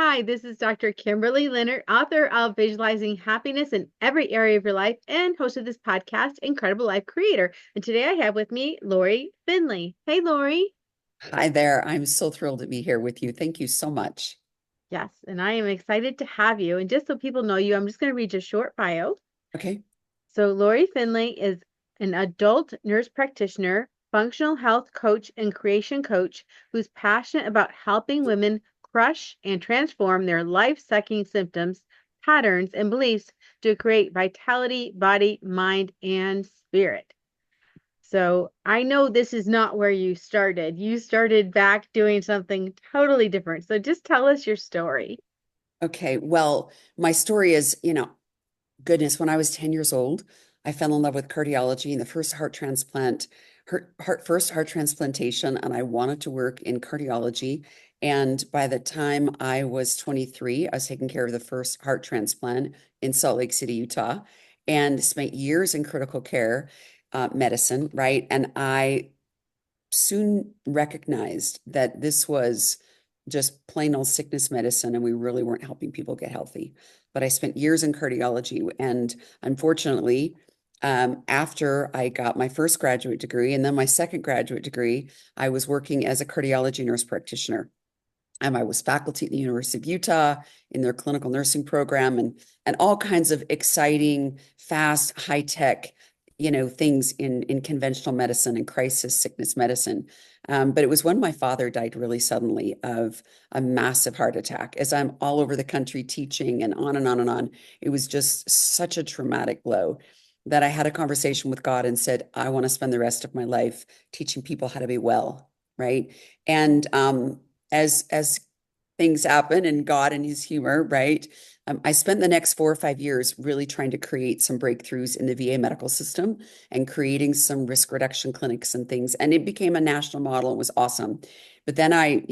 Hi, this is Dr. Kimberley Linert, author of Visualizing Happiness in Every Area of Your Life and host of this podcast, Incredible Life Creator. And today I have with me Lori Finlay. Hey, Lori. Hi there. I'm so thrilled to be here with you. Thank you so much. Yes, and I am excited to have you. And just so people know you, I'm just going to read your short bio. Okay. So, Lori Finlay is an adult nurse practitioner, functional health coach, and creation coach who's passionate about helping women crush and transform their life-sucking symptoms, patterns, and beliefs to create vitality, body, mind, and spirit. So, I know this is not where you started. You started back doing something totally different. So, just tell us your story. Okay. Well, my story is, goodness, when I was 10 years old, I fell in love with cardiology and the first heart transplant, first heart transplantation, and I wanted to work in cardiology. And by the time I was 23, I was taking care of the first heart transplant in Salt Lake City, Utah, and spent years in critical care medicine, right? And I soon recognized that this was just plain old sickness medicine and we really weren't helping people get healthy. But I spent years in cardiology, and unfortunately, after I got my first graduate degree and then my second graduate degree, I was working as a cardiology nurse practitioner. I was faculty at the University of Utah in their clinical nursing program, and all kinds of exciting, fast, high tech, things in conventional medicine and crisis sickness medicine. But it was when my father died really suddenly of a massive heart attack. As I'm all over the country teaching and on and on and on, it was just such a traumatic blow that I had a conversation with God and said, I want to spend the rest of my life teaching people how to be well, right? And as things happen and God and his humor, right? I spent the next 4 or 5 years really trying to create some breakthroughs in the VA medical system and creating some risk reduction clinics and things. And it became a national model. It was awesome. But then I,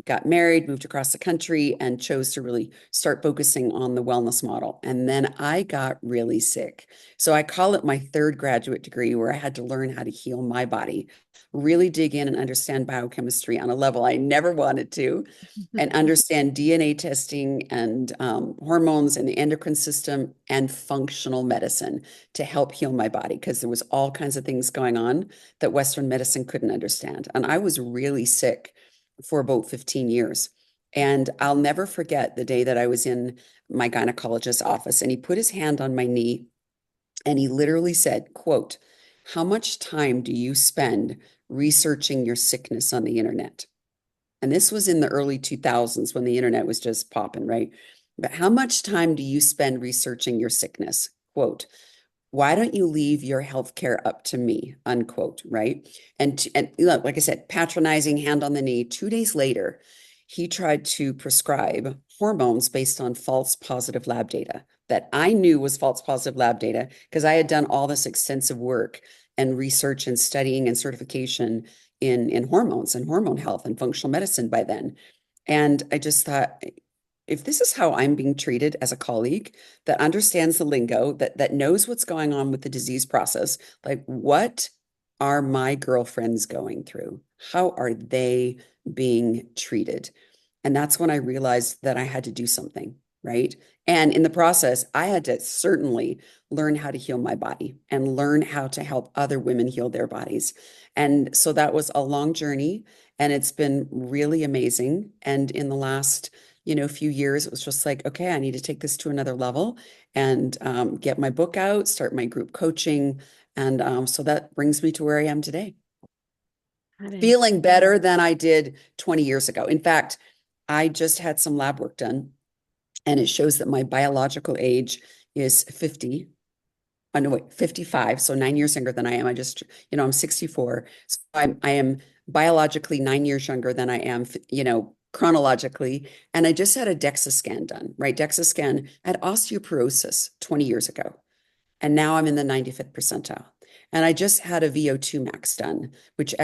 got married, moved across the country, and chose to really start focusing on the wellness model. And then I got really sick. So I call it my third graduate degree, where I had to learn how to heal my body, really dig in and understand biochemistry on a level I never wanted to, and understand DNA testing and hormones and the endocrine system and functional medicine to help heal my body, because there was all kinds of things going on that Western medicine couldn't understand. And I was really sick for about 15 years. And I'll never forget the day that I was in my gynecologist's office and he put his hand on my knee and he literally said, quote, "How much time do you spend researching your sickness on the internet?" And this was in the early 2000s when the internet was just popping, right? But how much time do you spend researching your sickness? Quote, "Why don't you leave your healthcare up to me?" Unquote, right? And look, like I said, patronizing, hand on the knee. 2 days later, he tried to prescribe hormones based on false positive lab data that I knew was false positive lab data because I had done all this extensive work and research and studying and certification in hormones and hormone health and functional medicine by then. And I just thought, if this is how I'm being treated as a colleague that understands the lingo, that knows what's going on with the disease process, like what are my girlfriends going through? How are they being treated? And that's when I realized that I had to do something, right? And in the process, I had to certainly learn how to heal my body and learn how to help other women heal their bodies. And so that was a long journey, and it's been really amazing. And in the last few years, it was just like, okay, I need to take this to another level and get my book out, start my group coaching. And so that brings me to where I am today, Got it. feeling better than I did 20 years ago. In fact, I just had some lab work done, and it shows that my biological age is 50. Oh, no, wait, 55. So 9 years younger than I am. I'm 64. So I am biologically 9 years younger than I am, chronologically. And I just had a DEXA scan done, right? DEXA scan. I had osteoporosis 20 years ago. And now I'm in the 95th percentile. And I just had a VO2 max done, which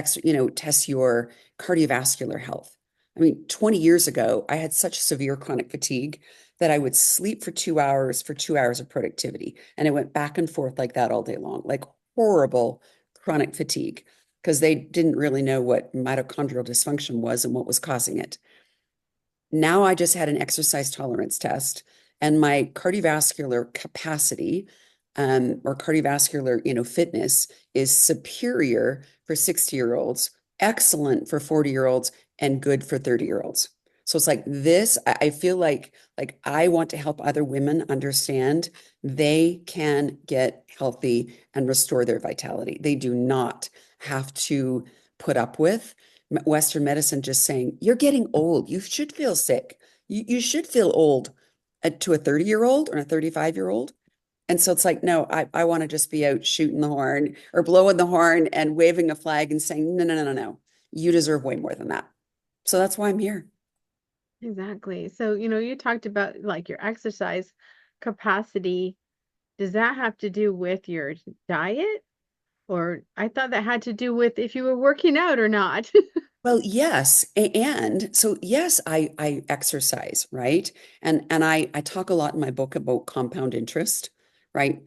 tests your cardiovascular health. I mean, 20 years ago, I had such severe chronic fatigue that I would sleep for 2 hours for 2 hours of productivity. And it went back and forth like that all day long, like horrible chronic fatigue, because they didn't really know what mitochondrial dysfunction was and what was causing it. now I just had an exercise tolerance test, and my cardiovascular capacity, or cardiovascular, fitness is superior for 60-year-olds, excellent for 40-year-olds, and good for 30-year-olds. So it's like this, I feel like I want to help other women understand they can get healthy and restore their vitality. They do not have to put up with Western medicine just saying, you're getting old. You should feel sick. You should feel old to a 30-year-old or a 35-year-old. And so it's like, no, I want to just be out shooting the horn or blowing the horn and waving a flag and saying, no, no, no, no, no. You deserve way more than that. So that's why I'm here. Exactly. So, you talked about like your exercise capacity. Does that have to do with your diet? Or I thought that had to do with if you were working out or not. Well, yes, and so yes, I exercise, right? And I talk a lot in my book about compound interest, right?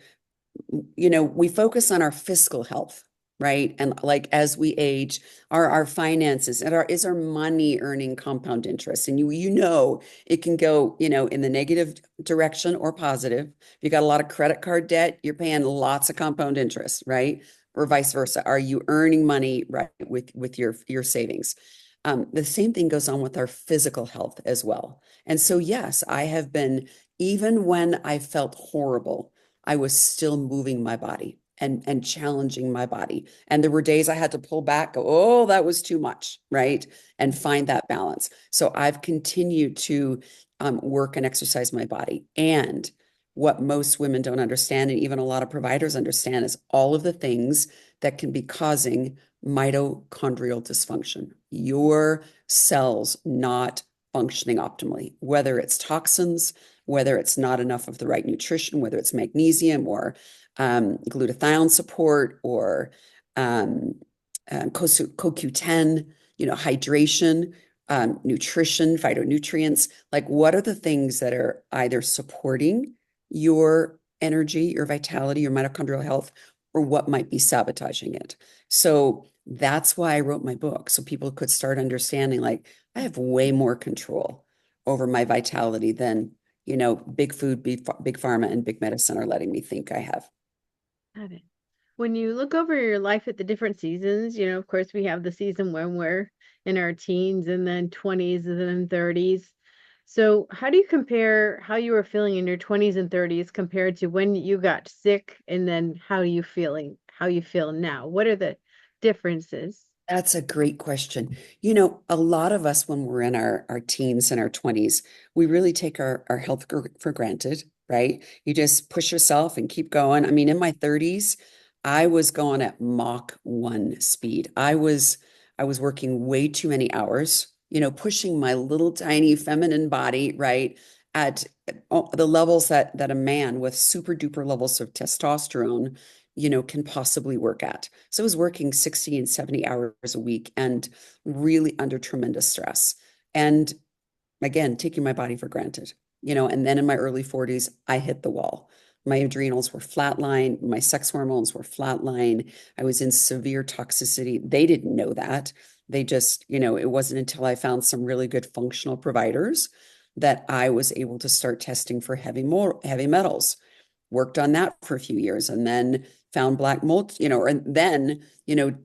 We focus on our physical health, right? And like as we age, our finances and is our money earning compound interest? And it can go, in the negative direction or positive. If you got a lot of credit card debt, you're paying lots of compound interest, right? Or vice versa. Are you earning money right with your savings? The same thing goes on with our physical health as well. And so, yes, I have been, even when I felt horrible, I was still moving my body and challenging my body. And there were days I had to pull back, go, oh, that was too much, right? And find that balance. So I've continued to work and exercise my body. And what most women don't understand, and even a lot of providers understand, is all of the things that can be causing mitochondrial dysfunction. Your cells not functioning optimally, whether it's toxins, whether it's not enough of the right nutrition, whether it's magnesium or glutathione support or CoQ10, hydration, nutrition, phytonutrients. Like, what are the things that are either supporting your energy, your vitality, your mitochondrial health, or what might be sabotaging it? So that's why I wrote my book, so people could start understanding, like, I have way more control over my vitality than big food, big pharma, and big medicine are letting me think I have. Got it. When you look over your life at the different seasons, of course, we have the season when we're in our teens and then 20s and then 30s. So, how do you compare how you were feeling in your 20s and 30s compared to when you got sick and then how you feel now? What are the differences? That's a great question. A lot of us, when we're in our teens and our 20s, we really take our health for granted, right? You just push yourself and keep going. I mean, in my 30s, I was going at Mach 1 speed. I was working way too many hours, pushing my little tiny feminine body, right, at the levels that a man with super duper levels of testosterone can possibly work at. So I was working 60 and 70 hours a week and really under tremendous stress. And again, taking my body for granted, and then in my early 40s, I hit the wall. My adrenals were flatline, my sex hormones were flatline. I was in severe toxicity. They didn't know that. They just, it wasn't until I found some really good functional providers that I was able to start testing for heavy metals. Worked on that for a few years and then found black mold, and then,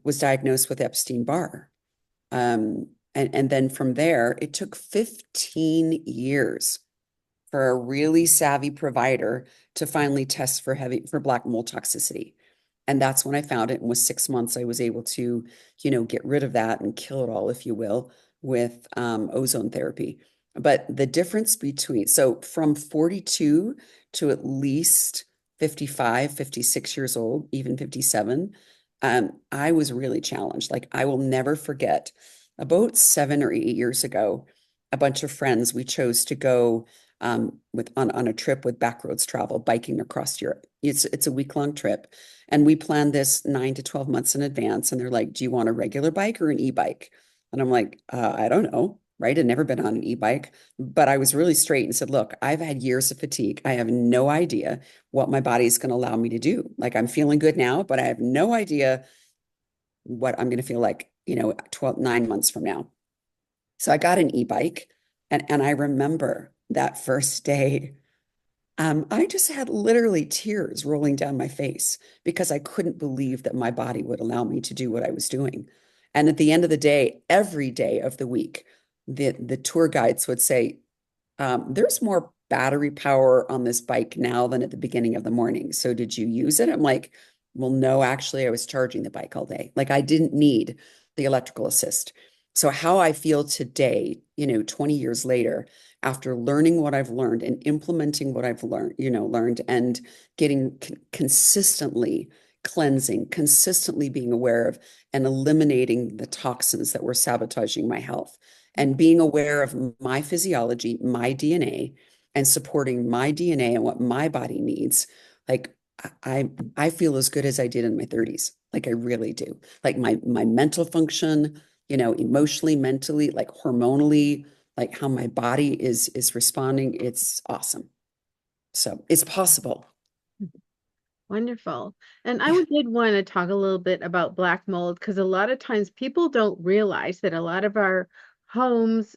was diagnosed with Epstein-Barr. And then from there, it took 15 years for a really savvy provider to finally test for black mold toxicity. And that's when I found it. And with 6 months, I was able to, get rid of that and kill it all, if you will, with ozone therapy. But the difference so from 42 to at least 55, 56 years old, even 57, I was really challenged. Like, I will never forget, about 7 or 8 years ago, a bunch of friends, we chose to go on a trip with Backroads Travel, biking across Europe. It's a week-long trip. And we planned this 9 to 12 months in advance. And they're like, do you want a regular bike or an e-bike? And I'm like, I don't know, right? I'd never been on an e-bike, but I was really straight and said, look, I've had years of fatigue. I have no idea what my body is going to allow me to do. Like, I'm feeling good now, but I have no idea what I'm going to feel like, 9 months from now. So I got an e-bike And I remember that first day, I just had literally tears rolling down my face because I couldn't believe that my body would allow me to do what I was doing. And at the end of the day, every day of the week, the tour guides would say, there's more battery power on this bike now than at the beginning of the morning. So did you use it? I'm like, well, no, actually, I was charging the bike all day. Like I didn't need the electrical assist. So how I feel today, 20 years later, after learning what I've learned and implementing what I've learned and getting consistently cleansing, consistently being aware of and eliminating the toxins that were sabotaging my health and being aware of my physiology, my DNA, and supporting my DNA and what my body needs, like I feel as good as I did in my 30s. Like I really do. Like my mental function, emotionally, mentally, like hormonally, like how my body is responding. It's awesome. So it's possible. Wonderful. And I Yeah, did want to talk a little bit about black mold because a lot of times people don't realize that a lot of our homes,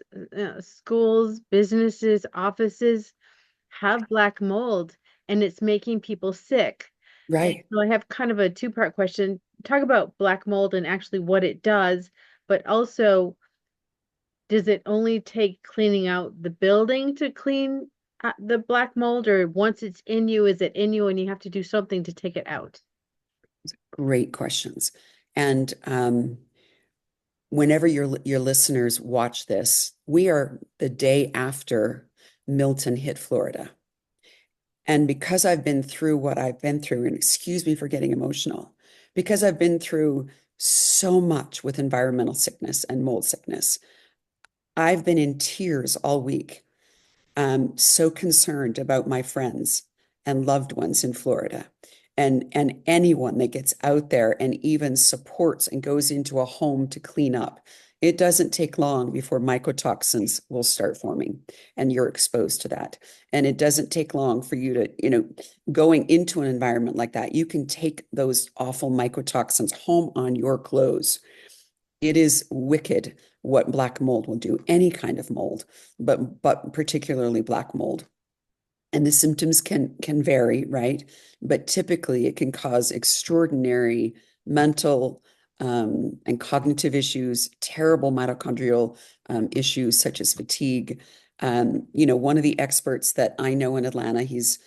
schools, businesses, offices have black mold and it's making people sick. And right. so I have kind of a two-part question. Talk about black mold and actually what it does, but also does it only take cleaning out the building to clean the black mold, or once it's in you, is it in you and you have to do something to take it out? Great questions. And whenever your listeners watch this, we are the day after Milton hit Florida. And because I've been through what I've been through, and excuse me for getting emotional, because I've been through so much with environmental sickness and mold sickness, I've been in tears all week. So concerned about my friends and loved ones in Florida. And anyone that gets out there and even supports and goes into a home to clean up. It doesn't take long before mycotoxins will start forming and you're exposed to that. And it doesn't take long for you to, going into an environment like that, you can take those awful mycotoxins home on your clothes. It is wicked what black mold will do, any kind of mold, but particularly black mold. And the symptoms can vary, right? But typically it can cause extraordinary mental and cognitive issues, terrible mitochondrial issues such as fatigue. One of the experts that I know in Atlanta, he's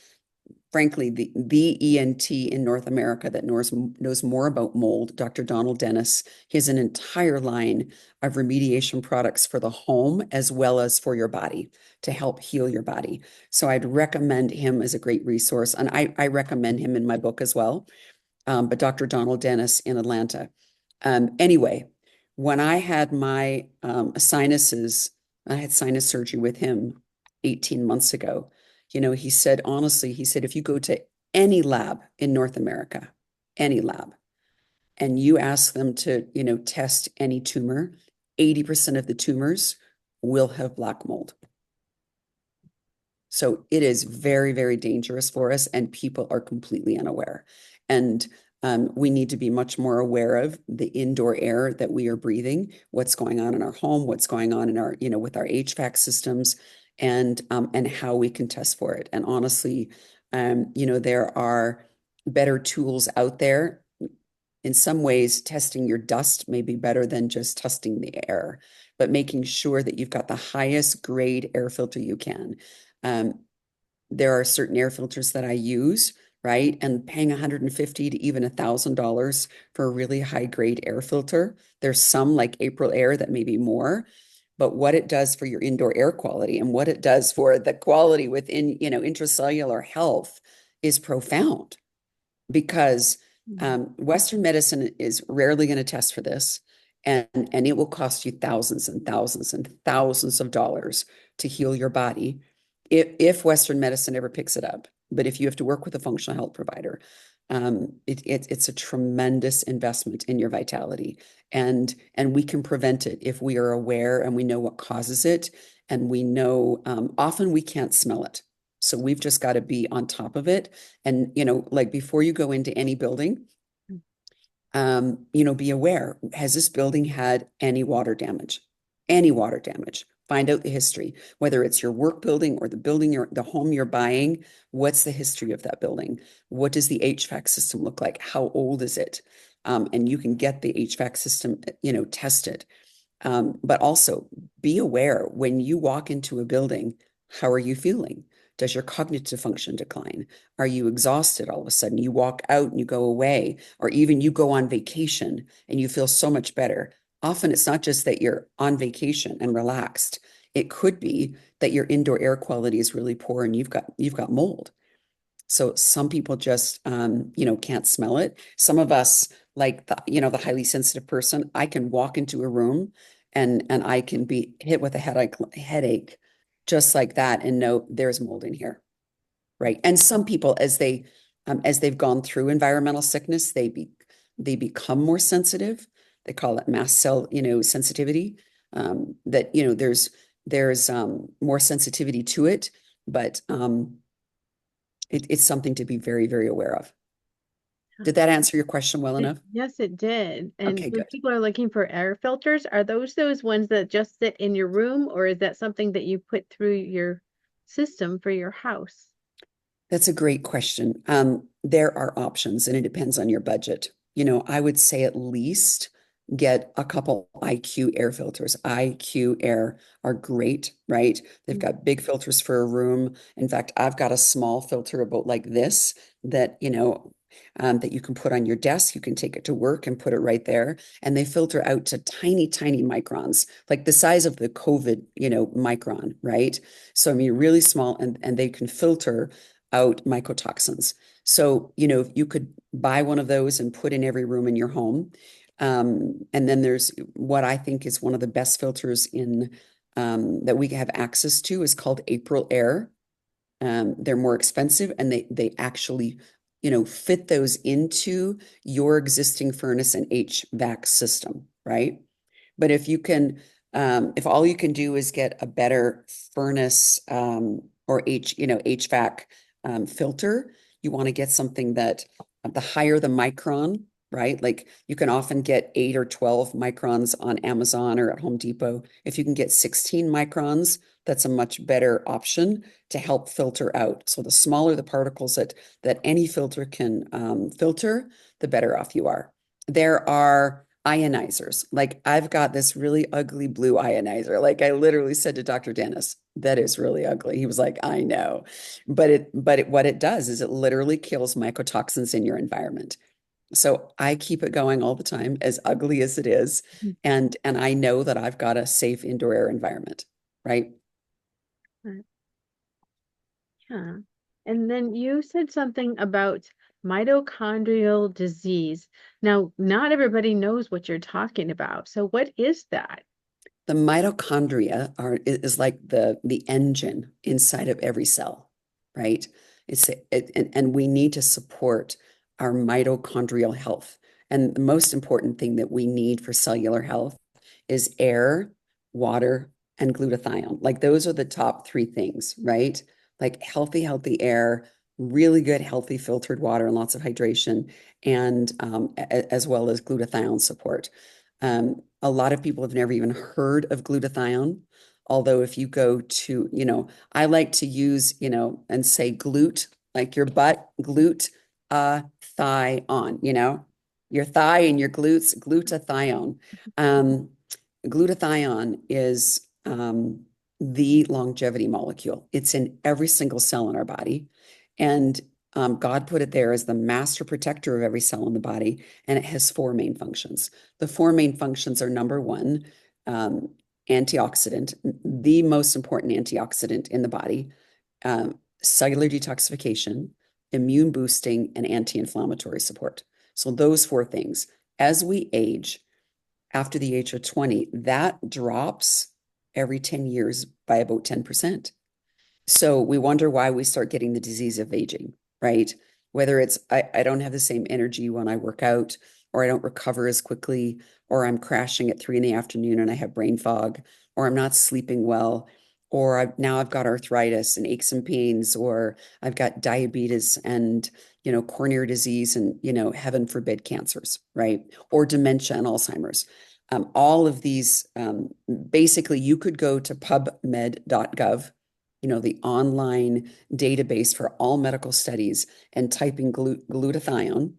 frankly the ENT in North America that knows more about mold, Dr. Donald Dennis. He has an entire line of remediation products for the home as well as for your body to help heal your body. So I'd recommend him as a great resource. And I recommend him in my book as well. But Dr. Donald Dennis in Atlanta. Anyway, when I had my sinuses, I had sinus surgery with him 18 months ago. He said, honestly, he said, if you go to any lab in North America, any lab, and you ask them to, test any tumor, 80% of the tumors will have black mold. So it is very, very dangerous for us, and people are completely unaware. And we need to be much more aware of the indoor air that we are breathing, what's going on in our home, what's going on in our, with our HVAC systems, and how we can test for it. And honestly, there are better tools out there. In some ways, testing your dust may be better than just testing the air, but making sure that you've got the highest grade air filter you can. Um, there are certain air filters that I use, right? And paying $150 to even $1,000 for a really high grade air filter. There's some like April Air that may be more, but what it does for your indoor air quality and what it does for the quality within, intracellular health is profound because Western medicine is rarely going to test for this. And it will cost you thousands and thousands and thousands of dollars to heal your body if Western medicine ever picks it up. But if you have to work with a functional health provider, it's a tremendous investment in your vitality. And we can prevent it if we are aware and we know what causes it. And we know often we can't smell it. So we've just got to be on top of it. And, like before you go into any building, be aware, has this building had any water damage? Any water damage? Find out the history, whether it's your work building or the home you're buying. What's the history of that building? What does the HVAC system look like? How old is it? And you can get the HVAC system, tested. But also be aware when you walk into a building, how are you feeling? Does your cognitive function decline? Are you exhausted all of a sudden? You walk out and you go away, or even you go on vacation and you feel so much better. Often it's not just that you're on vacation and relaxed. It could be that your indoor air quality is really poor and you've got mold. So some people just can't smell it. Some of us, like the highly sensitive person, I can walk into a room and I can be hit with a headache just like that and know there's mold in here. Right. And some people, as they've gone through environmental sickness, they become more sensitive. They call it mast cell, sensitivity. That there's more sensitivity to it, but it's something to be very, very aware of. Did that answer your question well enough? Yes, it did. And Okay, when good. people are looking for air filters, are those ones that just sit in your room, or is that something that you put through your system for your house? That's a great question. There are options and it depends on your budget. I would say at least get a couple IQ air filters. IQ Air are great, right? They've got big filters for a room. In fact, I've got a small filter about like this that you can put on your desk. You can take it to work and put it right there. And they filter out to tiny, tiny microns, like the size of the COVID, micron, right? So I mean, really small, and they can filter out mycotoxins. So, you could buy one of those and put in every room in your home. And then there's what I think is one of the best filters that we have access to is called April Air. They're more expensive and they actually, fit those into your existing furnace and HVAC system, right? But if all you can do is get a better furnace or HVAC filter, you want to get something that the higher the micron, right? Like you can often get 8 or 12 microns on Amazon or at Home Depot. If you can get 16 microns, that's a much better option to help filter out. So the smaller the particles that any filter can filter, the better off you are. There are ionizers. Like I've got this really ugly blue ionizer. Like I literally said to Dr. Dennis, that is really ugly. He was like, I know. What it does is it literally kills mycotoxins in your environment. So I keep it going all the time, as ugly as it is. And I know that I've got a safe indoor air environment, right? Right. Yeah. And then you said something about mitochondrial disease. Now, not everybody knows what you're talking about. So what is that? The mitochondria is like the engine inside of every cell, right? And we need to support our mitochondrial health. And the most important thing that we need for cellular health is air, water, and glutathione. Like those are the top three things, right? Like healthy air, really good, healthy filtered water, and lots of hydration, and as well as glutathione support. A lot of people have never even heard of glutathione. Although if you go to, I like to use, and say glute, like your butt, glute, thigh on, your thigh and your glutes, glutathione. Um, Glutathione is the longevity molecule. It's in every single cell in our body. And God put it there as the master protector of every cell in the body. And it has four main functions. The four main functions are number one, antioxidant, the most important antioxidant in the body, cellular detoxification, immune boosting, and anti-inflammatory support. So those four things. As we age, after the age of 20, that drops every 10 years by about 10%. So we wonder why we start getting the disease of aging, right? Whether it's I don't have the same energy when I work out, or I don't recover as quickly, or I'm crashing at 3 in the afternoon and I have brain fog, or I'm not sleeping well, or now I've got arthritis and aches and pains, or I've got diabetes and coronary disease and heaven forbid cancers, right? Or dementia and Alzheimer's. All of these, basically, you could go to pubmed.gov, the online database for all medical studies, and type in glutathione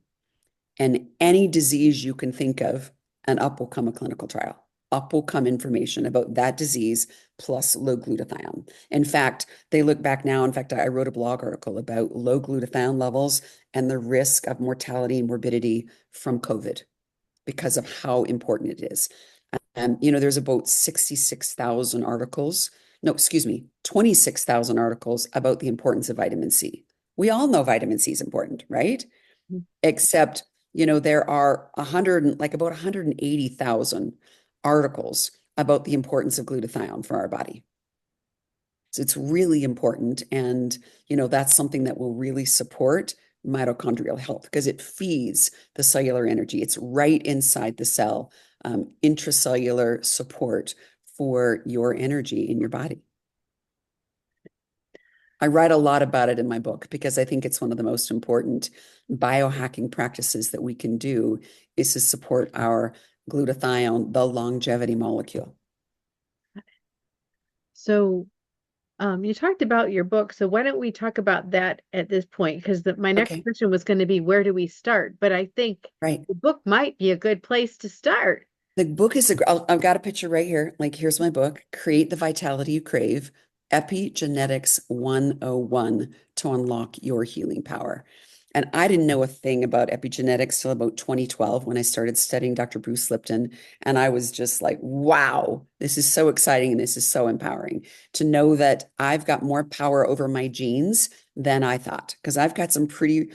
and any disease you can think of, and up will come a clinical trial. Up will come information about that disease plus low glutathione. In fact, they look back now. In fact, I wrote a blog article about low glutathione levels and the risk of mortality and morbidity from COVID because of how important it is. There's about 66,000 articles. No, excuse me, 26,000 articles about the importance of vitamin C. We all know vitamin C is important, right? Except, there are about 180,000 articles about the importance of glutathione for our body. So it's really important. And, that's something that will really support mitochondrial health because it feeds the cellular energy. It's right inside the cell, intracellular support for your energy in your body. I write a lot about it in my book because I think it's one of the most important biohacking practices that we can do is to support our glutathione, the longevity molecule. So, you talked about your book, so why don't we talk about that at this point? Because my next Okay, question was going to be, where do we start? But I think right. the book might be a good place to start. The book is, I've got a picture right here. Like, here's my book, Create the Vitality You Crave, Epigenetics 101 to Unlock Your Healing Power. And I didn't know a thing about epigenetics till about 2012 when I started studying Dr. Bruce Lipton. And I was just like, wow, this is so exciting and this is so empowering to know that I've got more power over my genes than I thought, because I've got some pretty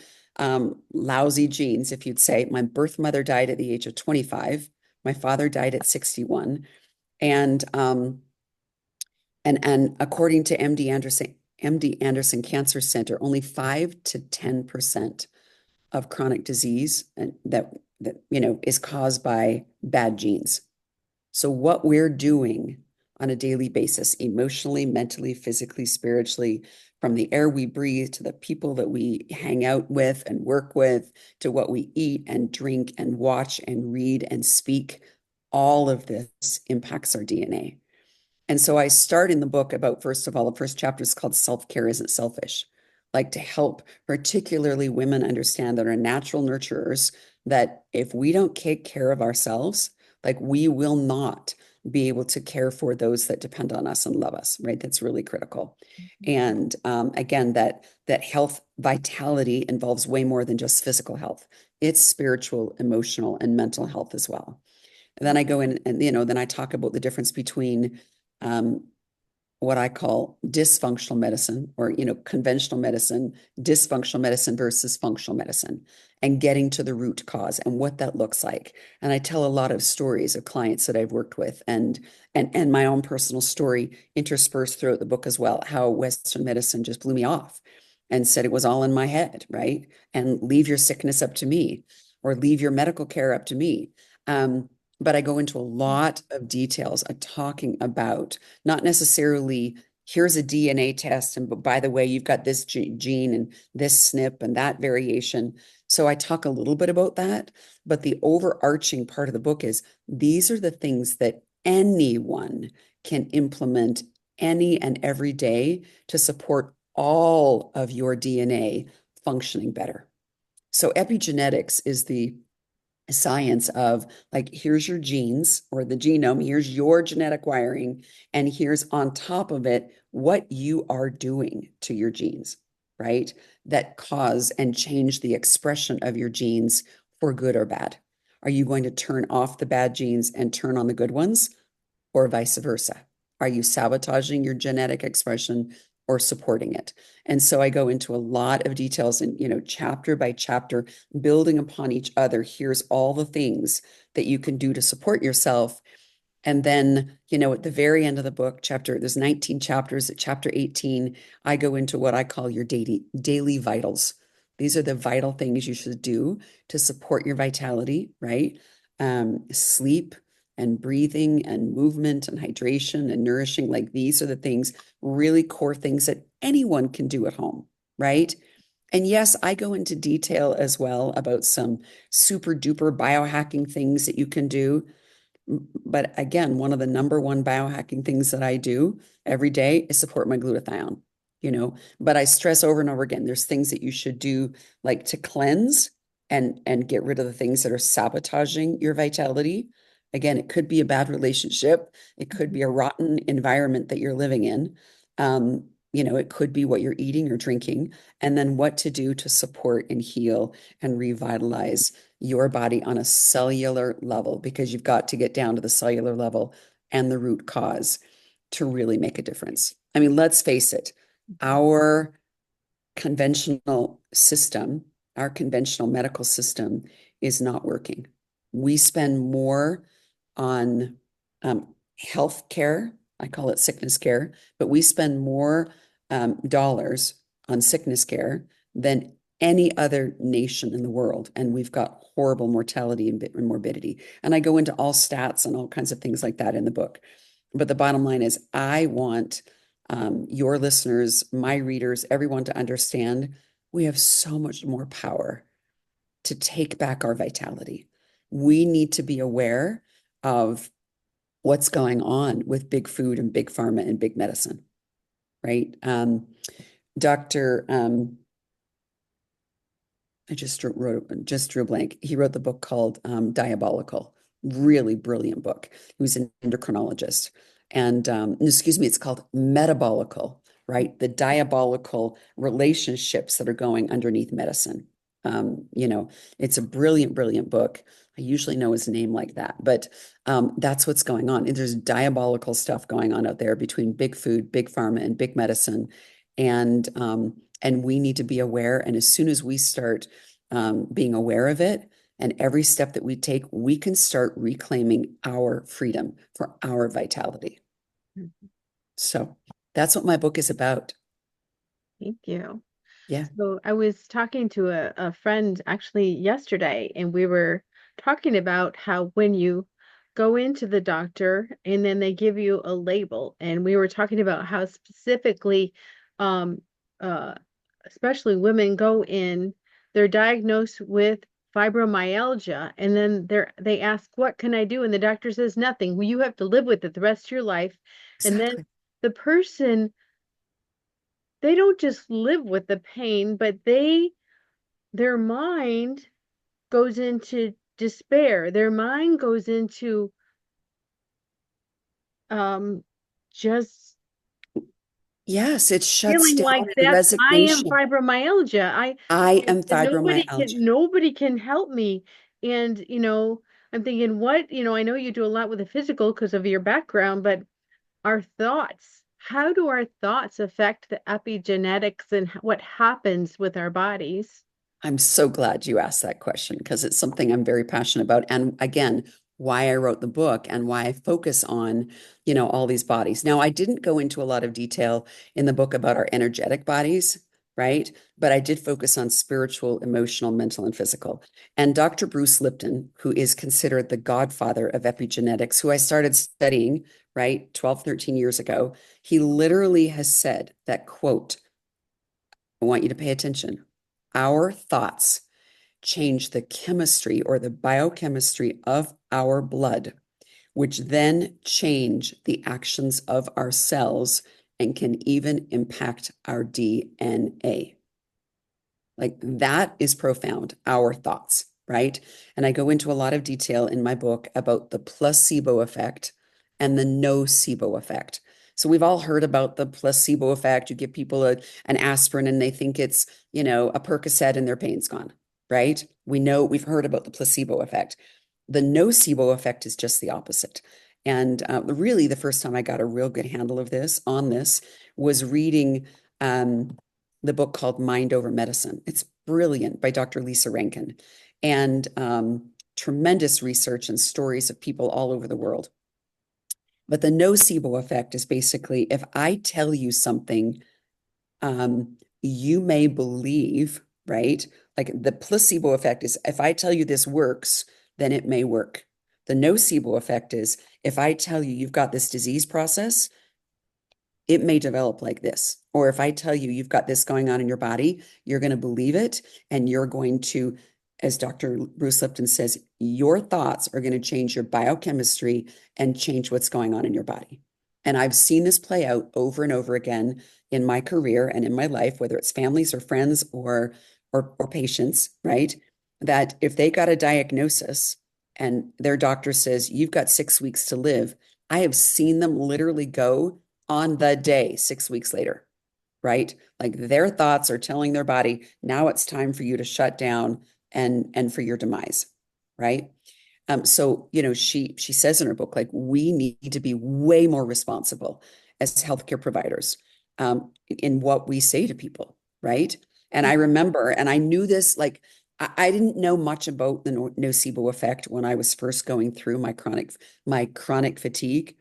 lousy genes, if you'd say. My birth mother died at the age of 25. My father died at 61. And according to MD Anderson Cancer Center, only 5 to 10% of chronic disease that is caused by bad genes. So what we're doing on a daily basis, emotionally, mentally, physically, spiritually, from the air we breathe to the people that we hang out with and work with, to what we eat and drink and watch and read and speak, all of this impacts our DNA. And so I start in the book about, first of all, the first chapter is called Self-Care Isn't Selfish, like to help particularly women understand that are natural nurturers, that if we don't take care of ourselves, like we will not be able to care for those that depend on us and love us, right? That's really critical. And again, that health vitality involves way more than just physical health. It's spiritual, emotional, and mental health as well. And then I go in and, then I talk about the difference between what I call dysfunctional medicine or, conventional medicine, dysfunctional medicine versus functional medicine, and getting to the root cause and what that looks like. And I tell a lot of stories of clients that I've worked with and my own personal story interspersed throughout the book as well, how Western medicine just blew me off and said it was all in my head, right? And leave your sickness up to me or leave your medical care up to me. But I go into a lot of details talking about not necessarily here's a DNA test, and by the way, you've got this gene and this SNP and that variation. So I talk a little bit about that, but the overarching part of the book is these are the things that anyone can implement any and every day to support all of your DNA functioning better. So epigenetics is the science of like, here's your genes or the genome, here's your genetic wiring, and here's on top of it what you are doing to your genes, right? That cause and change the expression of your genes for good or bad. Are you going to turn off the bad genes and turn on the good ones, or vice versa? Are you sabotaging your genetic expression or supporting it? And so I go into a lot of details and, chapter by chapter, building upon each other. Here's all the things that you can do to support yourself. And then, at the very end of the book, there's 19 chapters. At chapter 18, I go into what I call your daily vitals. These are the vital things you should do to support your vitality, right? Sleep and breathing and movement and hydration and nourishing. Like, these are the things, really core things that anyone can do at home, right? And yes, I go into detail as well about some super duper biohacking things that you can do. But again, one of the number one biohacking things that I do every day is support my glutathione, but I stress over and over again, there's things that you should do like to cleanse and get rid of the things that are sabotaging your vitality. Again, it could be a bad relationship. It could be a rotten environment that you're living in. It could be what you're eating or drinking, and then what to do to support and heal and revitalize your body on a cellular level, because you've got to get down to the cellular level and the root cause to really make a difference. I mean, let's face it, our conventional system, our conventional medical system is not working. We spend more on health care. I call it sickness care, but we spend more dollars on sickness care than any other nation in the world. And we've got horrible mortality and morbidity. And I go into all stats and all kinds of things like that in the book. But the bottom line is, I want your listeners, my readers, everyone to understand we have so much more power to take back our vitality. We need to be aware of what's going on with big food and big pharma and big medicine, right? Dr. I just drew a blank. He wrote the book called Diabolical. Really brilliant book. He was an endocrinologist. And excuse me, it's called Metabolical, right? The diabolical relationships that are going underneath medicine. It's a brilliant, brilliant book. I usually know his name like that, but that's what's going on. And there's diabolical stuff going on out there between big food, big pharma, and big medicine. And we need to be aware. And as soon as we start being aware of it, and every step that we take, we can start reclaiming our freedom for our vitality. So that's what my book is about. Thank you. Yeah. So I was talking to a friend actually yesterday, and we were talking about how when you go into the doctor and then they give you a label, and we were talking about how specifically, um, uh, especially women go in, they're diagnosed with fibromyalgia, and then they ask, "What can I do?" And the doctor says, "Nothing. Well, you have to live with it the rest of your life." And then Exactly. the person, they don't just live with the pain, but their mind goes into despair. Their mind goes into just Yes, it shuts feeling down like in that's I am resignation. fibromyalgia. I am And fibromyalgia. nobody can help me. And I'm thinking, what, I know you do a lot with the physical because of your background, but our thoughts, how do our thoughts affect the epigenetics and what happens with our bodies? I'm so glad you asked that question, because it's something I'm very passionate about. And again, why I wrote the book and why I focus on, all these bodies. Now, I didn't go into a lot of detail in the book about our energetic bodies, right? But I did focus on spiritual, emotional, mental, and physical. And Dr. Bruce Lipton, who is considered the godfather of epigenetics, who I started studying, right, 12, 13 years ago, he literally has said that, quote, I want you to pay attention. Our thoughts change the chemistry or the biochemistry of our blood, which then change the actions of our cells and can even impact our DNA. Like, that is profound, our thoughts, right? And I go into a lot of detail in my book about the placebo effect and the nocebo effect. So we've all heard about the placebo effect. You give people an aspirin and they think it's, a Percocet and their pain's gone, right? We've heard about the placebo effect. The nocebo effect is just the opposite. And really, the first time I got a real good handle of this was reading the book called Mind Over Medicine. It's brilliant, by Dr. Lisa Rankin, and tremendous research and stories of people all over the world. But the nocebo effect is basically, if I tell you something, you may believe, right? Like, the placebo effect is, if I tell you this works, then it may work. The nocebo effect is, if I tell you you've got this disease process, it may develop like this. Or if I tell you you've got this going on in your body, you're going to believe it, and you're going to as Dr. Bruce Lipton says, your thoughts are going to change your biochemistry and change what's going on in your body. And I've seen this play out over and over again in my career and in my life, whether it's families or friends or patients, right? That if they got a diagnosis and their doctor says, you've got 6 weeks to live, I have seen them literally go on the day 6 weeks later, right? Like their thoughts are telling their body, now it's time for you to shut down and for your demise, right? So, she says in her book, like, we need to be way more responsible as healthcare providers in what we say to people, right? And I remember, and I knew this, like, I didn't know much about the nocebo effect when I was first going through my chronic fatigue.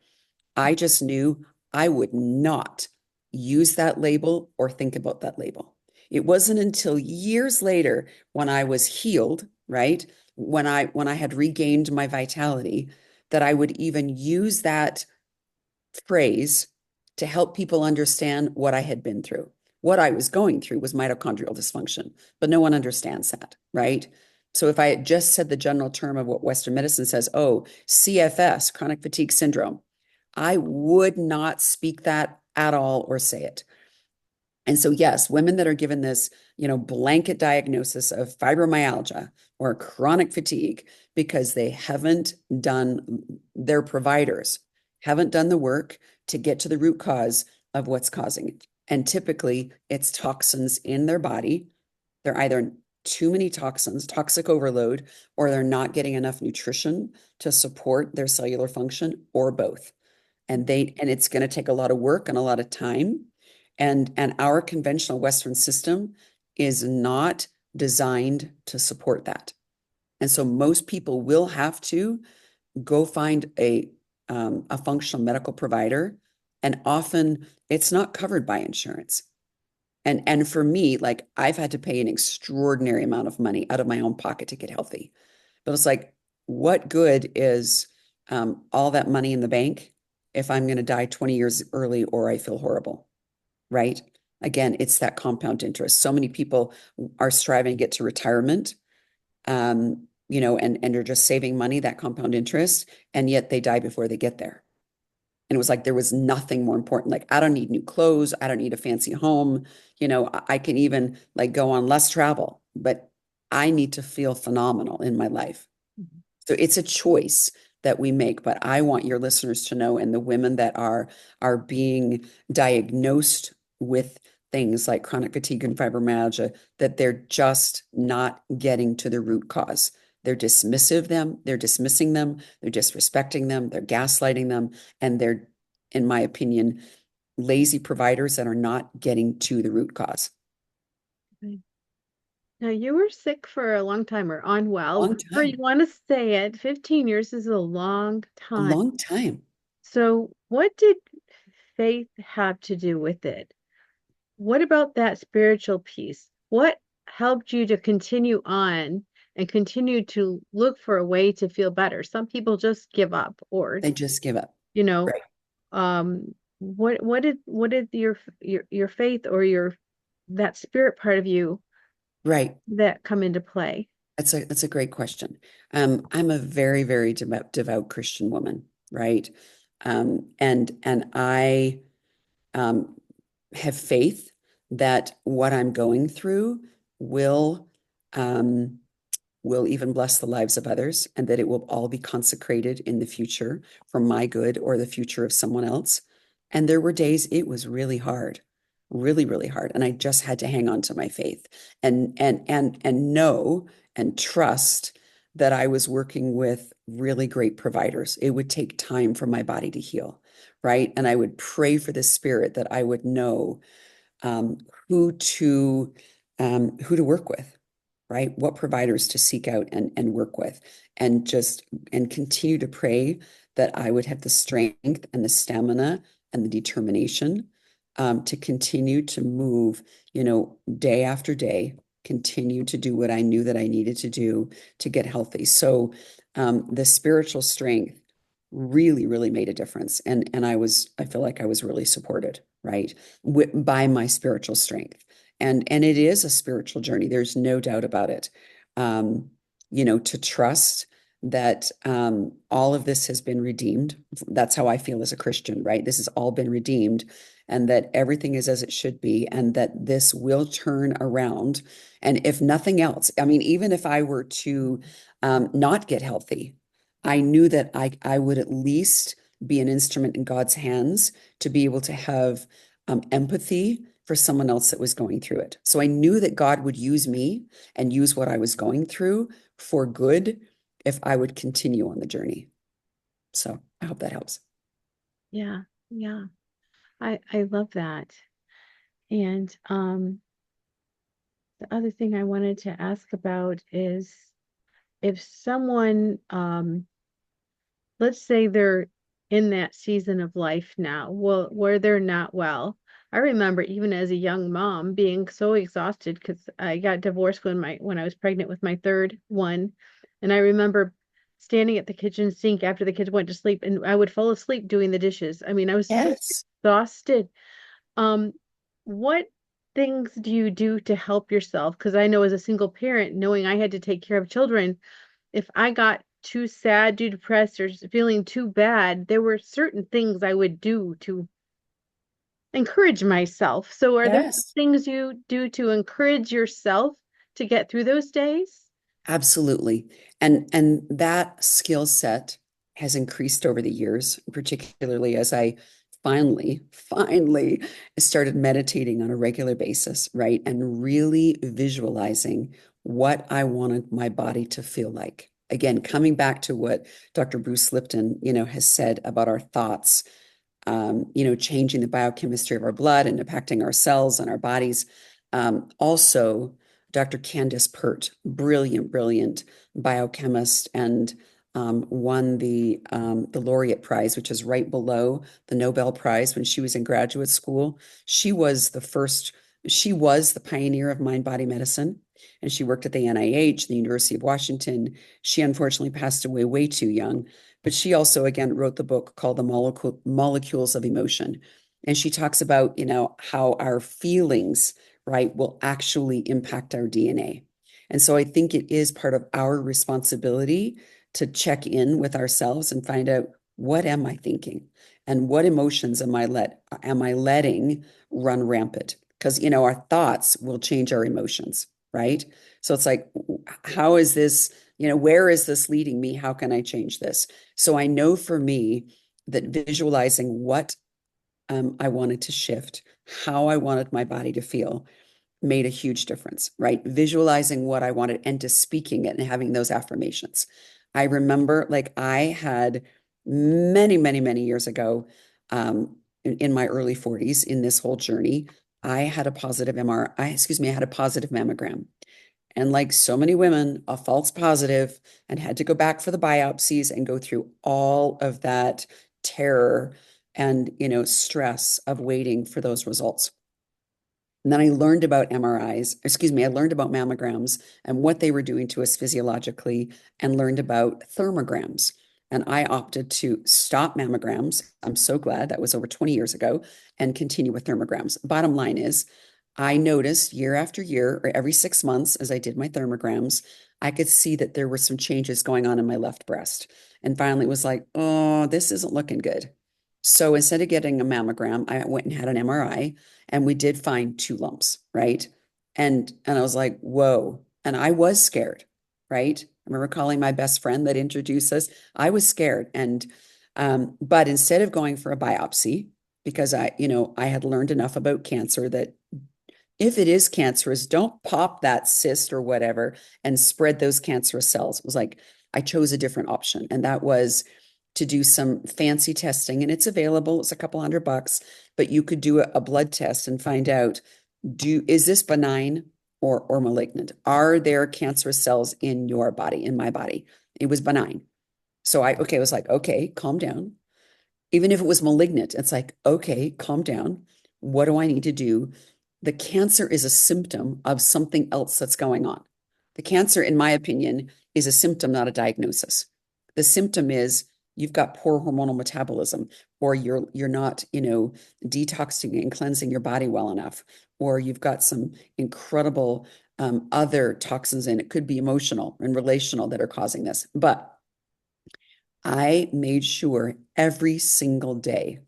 I just knew I would not use that label or think about that label. It wasn't until years later when I was healed, right? When I had regained my vitality, that I would even use that phrase to help people understand what I had been through. What I was going through was mitochondrial dysfunction, but no one understands that, right? So if I had just said the general term of what Western medicine says, oh, CFS, chronic fatigue syndrome, I would not speak that at all or say it. And so, yes, women that are given this, blanket diagnosis of fibromyalgia or chronic fatigue because they haven't done, their providers haven't done the work to get to the root cause of what's causing it. And typically, it's toxins in their body. They're either too many toxins, toxic overload, or they're not getting enough nutrition to support their cellular function, or both. And it's going to take a lot of work and a lot of time. And our conventional Western system is not designed to support that. And so most people will have to go find a functional medical provider, and often it's not covered by insurance. And for me, like, I've had to pay an extraordinary amount of money out of my own pocket to get healthy. But it's like, what good is all that money in the bank if I'm going to die 20 years early or I feel horrible, right? Again, it's that compound interest. So many people are striving to get to retirement, and are just saving money, that compound interest, and yet they die before they get there. And it was like there was nothing more important. Like, I don't need new clothes. I don't need a fancy home. I can even like go on less travel, but I need to feel phenomenal in my life. So it's a choice that we make. But I want your listeners to know, and the women that are being diagnosed with things like chronic fatigue and fibromyalgia, that they're just not getting to the root cause. They're dismissing them, they're disrespecting them, they're gaslighting them, and they're, in my opinion, lazy providers that are not getting to the root cause. Now, you were sick for a long time or unwell, Long however you time. want to say it. 15 years is a long A time. long time. So, what did faith have to do with it? What about that spiritual piece? What helped you to continue on and continue to look for a way to feel better? Some people just give up, or, They just give up. you know, Right. what did your faith or that spirit part of you Right. that come into play? That's a great question. I'm a very, very devout Christian woman, right? And I have faith that what I'm going through will um, will even bless the lives of others, and that it will all be consecrated in the future for my good or the future of someone else. And there were days it was really hard, really, really hard. And I just had to hang on to my faith and know and trust that I was working with really great providers. It would take time for my body to heal, right? And I would pray for the spirit that I would know um, who to who to work with, right? What providers to seek out and work with, and continue to pray that I would have the strength and the stamina and the determination to continue to move, day after day, continue to do what I knew that I needed to do to get healthy. So the spiritual strength really, really made a difference. And I feel like I was really supported, right, by my spiritual strength. And it is a spiritual journey. There's no doubt about it. to trust that all of this has been redeemed. That's how I feel as a Christian, right? This has all been redeemed, and that everything is as it should be, and that this will turn around. And if nothing else, I mean, even if I were to not get healthy, I knew that I would at least be an instrument in God's hands to be able to have empathy for someone else that was going through it. So I knew that God would use me and use what I was going through for good if I would continue on the journey. So I hope that helps. Yeah. Yeah. I love that. And the other thing I wanted to ask about is if someone let's say they're in that season of life now, well, where they're not well. I remember even as a young mom being so exhausted because I got divorced when I was pregnant with my third one. And I remember standing at the kitchen sink after the kids went to sleep and I would fall asleep doing the dishes. I mean, I was so Yes. exhausted. Um, what things do you do to help yourself? Because I know as a single parent, knowing I had to take care of children, if I got too sad, too depressed, or feeling too bad, there were certain things I would do to encourage myself. So, are there Yes. things you do to encourage yourself to get through those days? Absolutely. And that skill set has increased over the years, particularly as I finally started meditating on a regular basis, right? And really visualizing what I wanted my body to feel like. Again, coming back to what Dr. Bruce Lipton, has said about our thoughts, changing the biochemistry of our blood and impacting our cells and our bodies. Also, Dr. Candace Pert, brilliant biochemist, and won the Laureate Prize, which is right below the Nobel Prize when she was in graduate school. She was the pioneer of mind-body medicine, and she worked at the NIH, the University of Washington. She unfortunately passed away way too young, but she also, again, wrote the book called The Molecules of Emotion. And she talks about, how our feelings, right, will actually impact our DNA. And so I think it is part of our responsibility to check in with ourselves and find out, what am I thinking? And what emotions am I letting run rampant? Because, our thoughts will change our emotions, right? So it's like, how is this, where is this leading me? How can I change this? So I know for me that visualizing what I wanted to shift, how I wanted my body to feel, made a huge difference, right? Visualizing what I wanted and to speaking it and having those affirmations. I remember, like, I had many years ago, in my early 40s in this whole journey, I had a positive I had a positive mammogram. And like so many women, a false positive, and had to go back for the biopsies and go through all of that terror and, stress of waiting for those results. And then I learned about I learned about mammograms and what they were doing to us physiologically, and learned about thermograms. And I opted to stop mammograms. I'm so glad, that was over 20 years ago, and continue with thermograms. Bottom line is, I noticed year after year, or every 6 months, as I did my thermograms, I could see that there were some changes going on in my left breast. And finally it was like, oh, this isn't looking good. So instead of getting a mammogram, I went and had an MRI, and we did find two lumps, right? And I was like, whoa. And I was scared, right? I remember calling my best friend that introduced us. I was scared. And but instead of going for a biopsy, because I had learned enough about cancer that if it is cancerous, don't pop that cyst or whatever and spread those cancerous cells. It was like, I chose a different option, and that was to do some fancy testing, and it's available. It's a couple $100, but you could do a blood test and find out, is this benign or malignant? Are there cancerous cells in your body, in my body? It was benign. So I was like, okay, calm down. Even if it was malignant, it's like, okay, calm down. What do I need to do? The cancer is a symptom of something else that's going on. The cancer, in my opinion, is a symptom, not a diagnosis. The symptom is you've got poor hormonal metabolism, or you're not, detoxing and cleansing your body well enough, or you've got some incredible other toxins in. It could be emotional and relational that are causing this. But I made sure every single day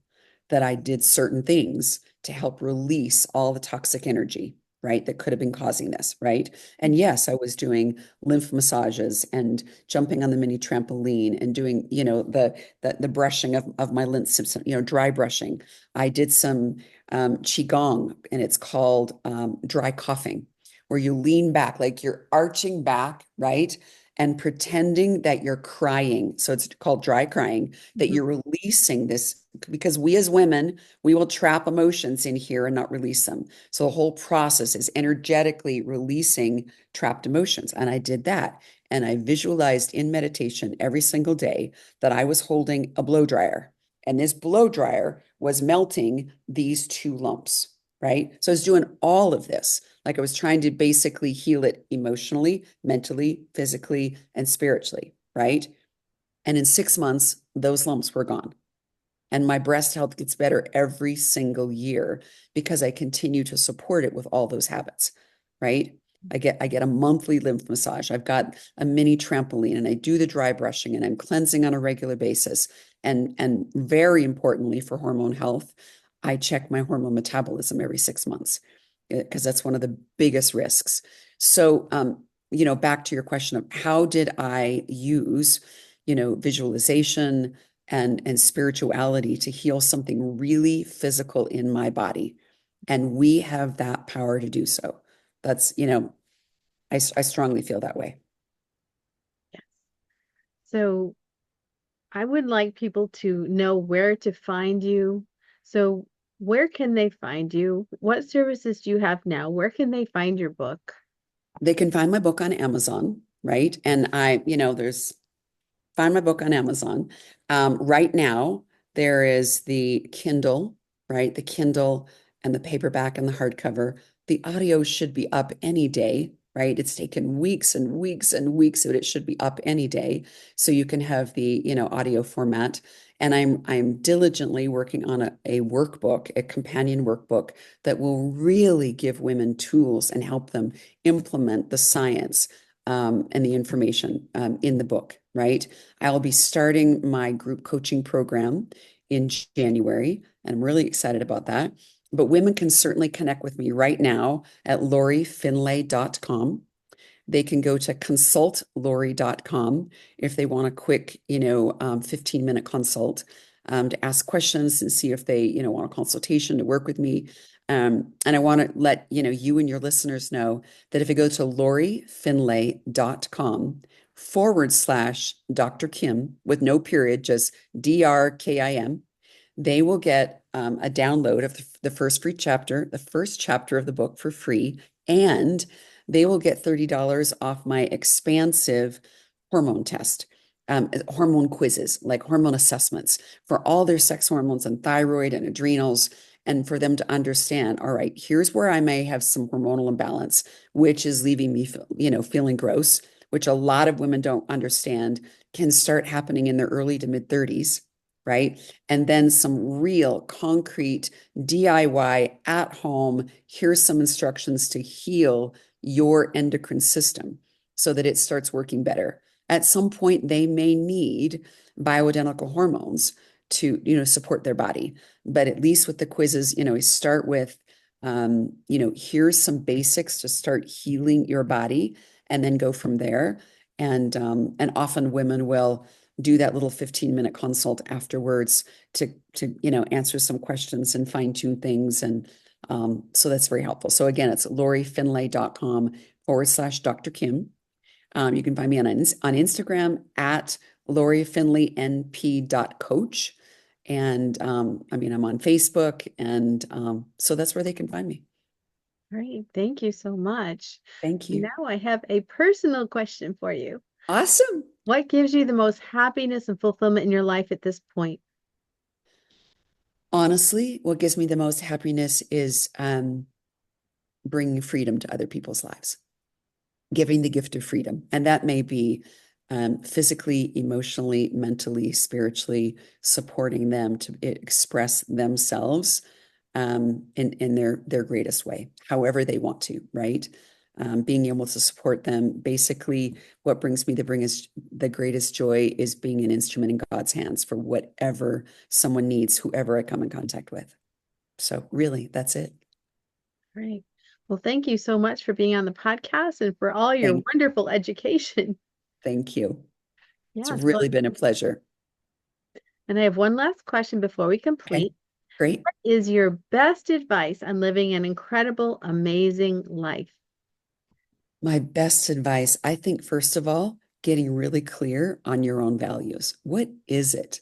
that I did certain things to help release all the toxic energy, right, that could have been causing this, right? And yes, I was doing lymph massages and jumping on the mini trampoline and doing, the brushing of my lymph system, dry brushing. I did some qigong, and it's called dry coughing, where you lean back, like you're arching back, right? And pretending that you're crying. So it's called dry crying, that Mhm. you're releasing this, because we as women, we will trap emotions in here and not release them. So the whole process is energetically releasing trapped emotions. And I did that. And I visualized in meditation every single day that I was holding a blow dryer. And this blow dryer was melting these two lumps, right? So I was doing all of this. Like I was trying to basically heal it emotionally, mentally, physically, and spiritually, right? And in 6 months, those lumps were gone. And my breast health gets better every single year because I continue to support it with all those habits, right? I get a monthly lymph massage. I've got a mini trampoline, and I do the dry brushing, and I'm cleansing on a regular basis. And very importantly for hormone health, I check my hormone metabolism every 6 months because that's one of the biggest risks. So, back to your question of how did I use, visualization and spirituality to heal something really physical in my body. And we have that power to do so. That's, I strongly feel that way. Yes. So I would like people to know where to find you. So where can they find you? What services do you have now? Where can they find your book? They can find my book on Amazon, right? And there's find my book on Amazon. Right now, there is the Kindle, right? The Kindle and the paperback and the hardcover. The audio should be up any day, right? It's taken weeks and weeks and weeks, but it should be up any day. So you can have the, audio format. And I'm diligently working on a workbook, a companion workbook that will really give women tools and help them implement the science and the information in the book, right? I'll be starting my group coaching program in January, and I'm really excited about that. But women can certainly connect with me right now at lorifinlay.com. They can go to consultlori.com if they want a quick, 15-minute consult to ask questions and see if they, want a consultation to work with me. And I want to let, you and your listeners know that if you go to lorifinlay.com/Dr. Kim with no period, just DRKIM, they will get a download of the first chapter of the book for free. And they will get $30 off my expansive hormone test, hormone quizzes, like hormone assessments for all their sex hormones and thyroid and adrenals, and for them to understand, all right, here's where I may have some hormonal imbalance, which is leaving me, feeling gross, which a lot of women don't understand can start happening in their early to mid 30s, right? And then some real concrete DIY at home. Here's some instructions to heal your endocrine system so that it starts working better. At some point, they may need bioidentical hormones to, support their body. But at least with the quizzes, we start with, here's some basics to start healing your body, and then go from there. And often women will do that little 15-minute consult afterwards to answer some questions and fine tune things. And so that's very helpful. So again, it's lorifinlay.com/Dr. Kim. You can find me on Instagram at lorifinlaynp.coach. And I'm on Facebook. And so that's where they can find me. Great. Thank you so much. Thank you. Now I have a personal question for you. Awesome. What gives you the most happiness and fulfillment in your life at this point? Honestly, what gives me the most happiness is bringing freedom to other people's lives, giving the gift of freedom. And that may be physically, emotionally, mentally, spiritually, supporting them to express themselves in their greatest way, however they want to, right? being able to support them. Basically, what brings me the greatest joy is being an instrument in God's hands for whatever someone needs, whoever I come in contact with. So really, that's it. Great. Well, thank you so much for being on the podcast and for all your Thank, wonderful education. thank you. It's Yes. Well, really been a pleasure. and I have one last question before we Okay, complete. great. What is your best advice on living an incredible, amazing life? My best advice, I think, first of all, getting really clear on your own values. What is it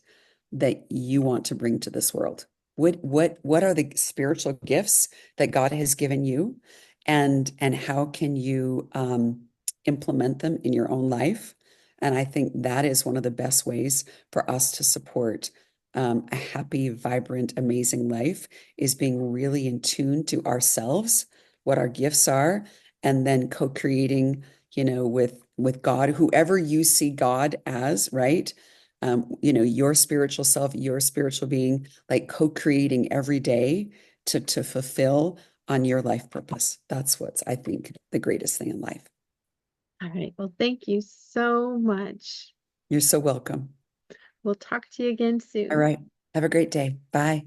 that you want to bring to this world? What are the spiritual gifts that God has given you, and how can you implement them in your own life? And I think that is one of the best ways for us to support a happy, vibrant, amazing life is being really in tune to ourselves, what our gifts are, and then co-creating, with God, whoever you see God as, right? Your spiritual self, your spiritual being, like co-creating every day to fulfill on your life purpose. That's what's, I think, the greatest thing in life. All right. Well, thank you so much. You're so welcome. We'll talk to you again All soon. right. Have a great day. Bye.